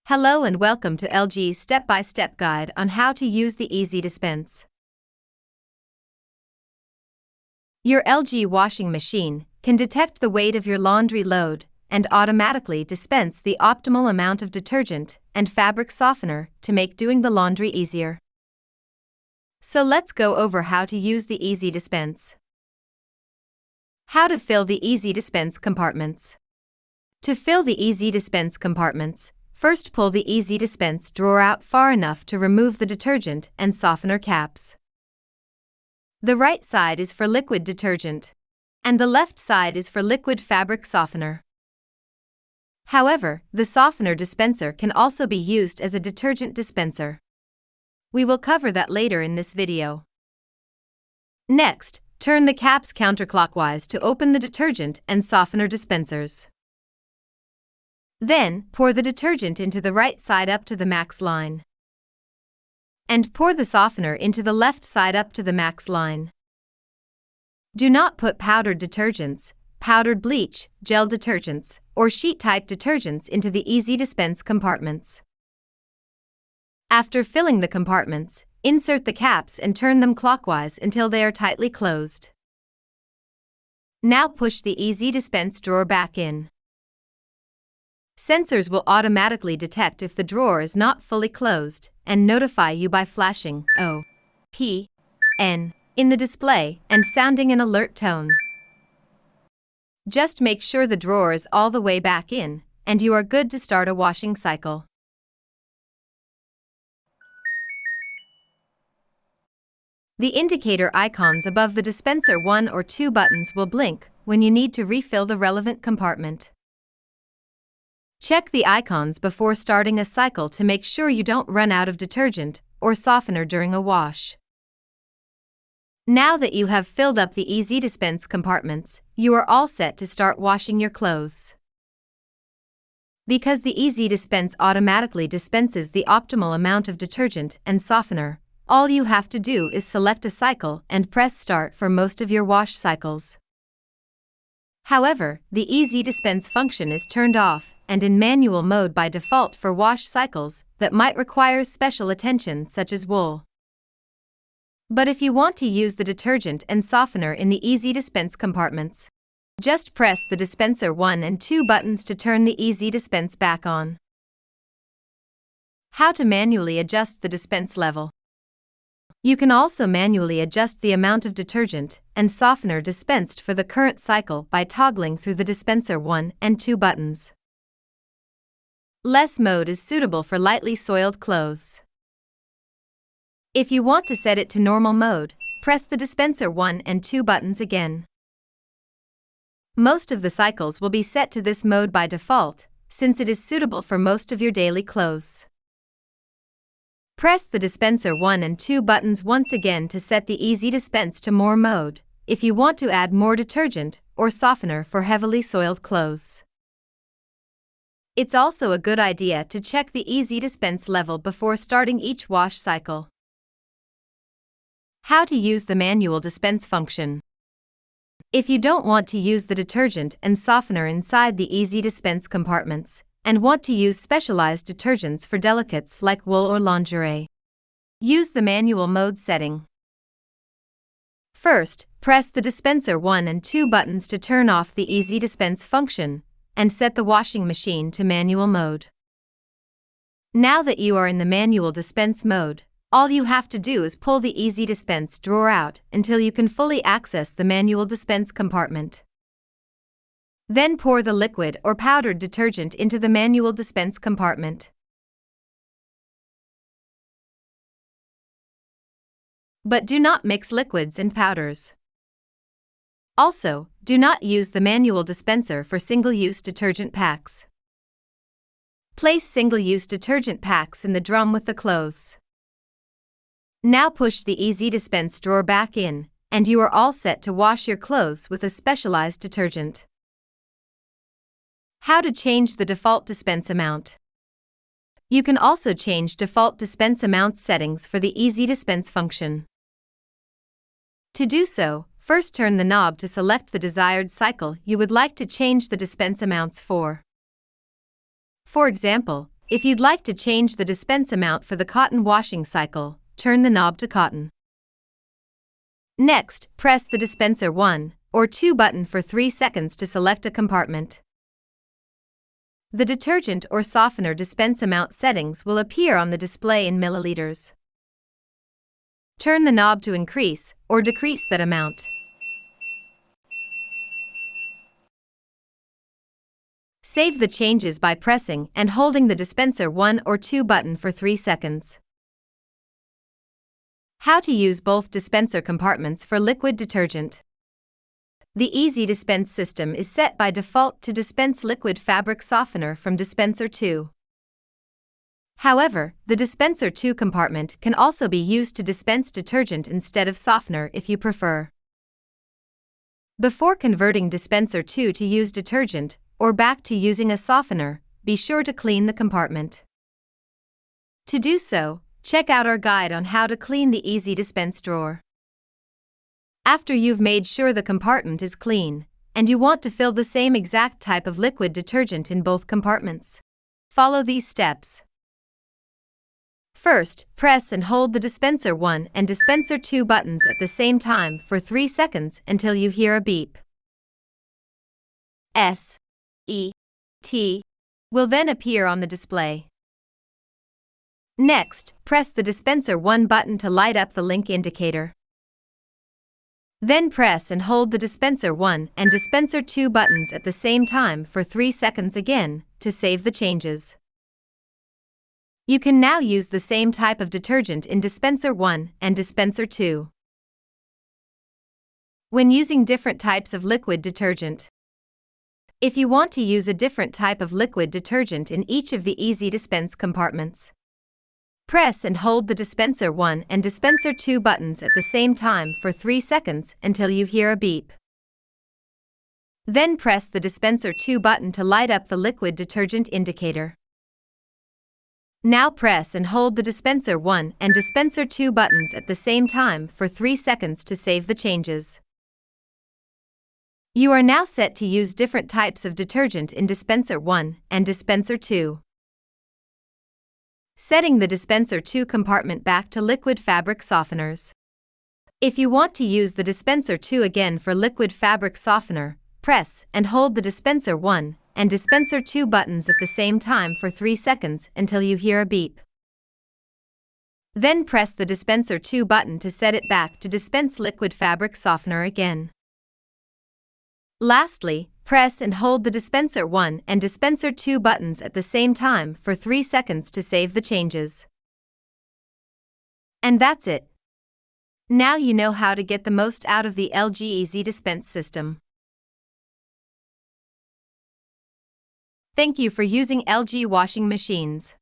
Hello and welcome to LG's step-by-step guide on how to use the Ezdispenser. Your LG washing machine can detect the weight of your laundry load and automatically dispense the optimal amount of detergent and fabric softener to make doing the laundry easier. So let's go over how to use the Ezdispenser. How to fill the Ezdispenser compartments. To fill the Ezdispenser compartments, first pull the Ezdispenser drawer out far enough to remove the detergent and softener caps. The right side is for liquid detergent, and the left side is for liquid fabric softener. However, the softener dispenser can also be used as a detergent dispenser. We will cover that later in this video. Next, turn the caps counterclockwise to open the detergent and softener dispensers. Then, pour the detergent into the right side up to the max line. And pour the softener into the left side up to the max line. Do not put powdered detergents, powdered bleach, gel detergents, or sheet-type detergents into the Ezdispenser compartments. After filling the compartments, insert the caps and turn them clockwise until they are tightly closed. Now push the Ezdispenser drawer back in. Sensors will automatically detect if the drawer is not fully closed and notify you by flashing O, P, N in the display and sounding an alert tone. Just make sure the drawer is all the way back in, and you are good to start a washing cycle. The indicator icons above the dispenser 1 or 2 buttons will blink when you need to refill the relevant compartment. Check the icons before starting a cycle to make sure you don't run out of detergent or softener during a wash. Now that you have filled up the Ezdispenser compartments, you are all set to start washing your clothes. Because the Ezdispenser automatically dispenses the optimal amount of detergent and softener, all you have to do is select a cycle and press start for most of your wash cycles. However, the Ezdispenser function is turned off and in manual mode by default for wash cycles that might require special attention such as wool. But if you want to use the detergent and softener in the Ezdispenser compartments, just press the dispenser 1 and 2 buttons to turn the Ezdispenser back on. How to manually adjust the dispense level. You can also manually adjust the amount of detergent and softener dispensed for the current cycle by toggling through the dispenser 1 and 2 buttons. Less mode is suitable for lightly soiled clothes. If you want to set it to normal mode, press the dispenser 1 and 2 buttons again. Most of the cycles will be set to this mode by default, since it is suitable for most of your daily clothes. Press the dispenser 1 and 2 buttons once again to set the Ezdispenser to more mode, if you want to add more detergent or softener for heavily soiled clothes. It's also a good idea to check the Ezdispenser level before starting each wash cycle. How to use the manual dispense function. If you don't want to use the detergent and softener inside the Ezdispenser compartments, and want to use specialized detergents for delicates like wool or lingerie, use the manual mode setting. First, press the dispenser 1 and 2 buttons to turn off the Ezdispenser function, and set the washing machine to manual mode. Now that you are in the manual dispense mode, all you have to do is pull the Ezdispenser drawer out until you can fully access the manual dispense compartment. Then pour the liquid or powdered detergent into the manual dispense compartment. But do not mix liquids and powders. Also, do not use the manual dispenser for single-use detergent packs. Place single-use detergent packs in the drum with the clothes. Now push the Ezdispenser drawer back in, and you are all set to wash your clothes with a specialized detergent. How to change the default dispense amount. You can also change default dispense amount settings for the Ezdispenser function. To do so, first turn the knob to select the desired cycle you would like to change the dispense amounts for. For example, If you'd like to change the dispense amount for the cotton washing cycle, turn the knob to cotton. Next, press the dispenser 1 or 2 button for 3 seconds to select a compartment. The detergent or softener dispense amount settings will appear on the display in milliliters. Turn the knob to increase or decrease that amount. Save the changes by pressing and holding the dispenser 1 or 2 button for 3 seconds. How to use both dispenser compartments for liquid detergent. The Easy Dispense system is set by default to dispense liquid fabric softener from dispenser 2. However, the dispenser 2 compartment can also be used to dispense detergent instead of softener if you prefer. Before converting dispenser 2 to use detergent, or back to using a softener, be sure to clean the compartment. To do so, check out our guide on how to clean the Easy Dispense drawer. After you've made sure the compartment is clean, and you want to fill the same exact type of liquid detergent in both compartments, follow these steps. First, press and hold the dispenser 1 and dispenser 2 buttons at the same time for 3 seconds until you hear a beep. S, E, T will then appear on the display. Next, press the dispenser 1 button to light up the link indicator. Then press and hold the dispenser 1 and dispenser 2 buttons at the same time for 3 seconds again to save the changes. You can now use the same type of detergent in dispenser 1 and dispenser 2. When using different types of liquid detergent. If you want to use a different type of liquid detergent in each of the Easy Dispense compartments, press and hold the dispenser 1 and dispenser 2 buttons at the same time for 3 seconds until you hear a beep. Then press the dispenser 2 button to light up the liquid detergent indicator. Now press and hold the dispenser 1 and dispenser 2 buttons at the same time for 3 seconds to save the changes. You are now set to use different types of detergent in dispenser 1 and dispenser 2. Setting the dispenser 2 compartment back to liquid fabric softeners. If you want to use the dispenser 2 again for liquid fabric softener, press and hold the dispenser 1 and dispenser 2 buttons at the same time for 3 seconds until you hear a beep. Then press the dispenser 2 button to set it back to dispense liquid fabric softener again. Lastly, press and hold the dispenser 1 and dispenser 2 buttons at the same time for 3 seconds to save the changes. And that's it. Now you know how to get the most out of the LG Easy Dispense system. Thank you for using LG washing machines.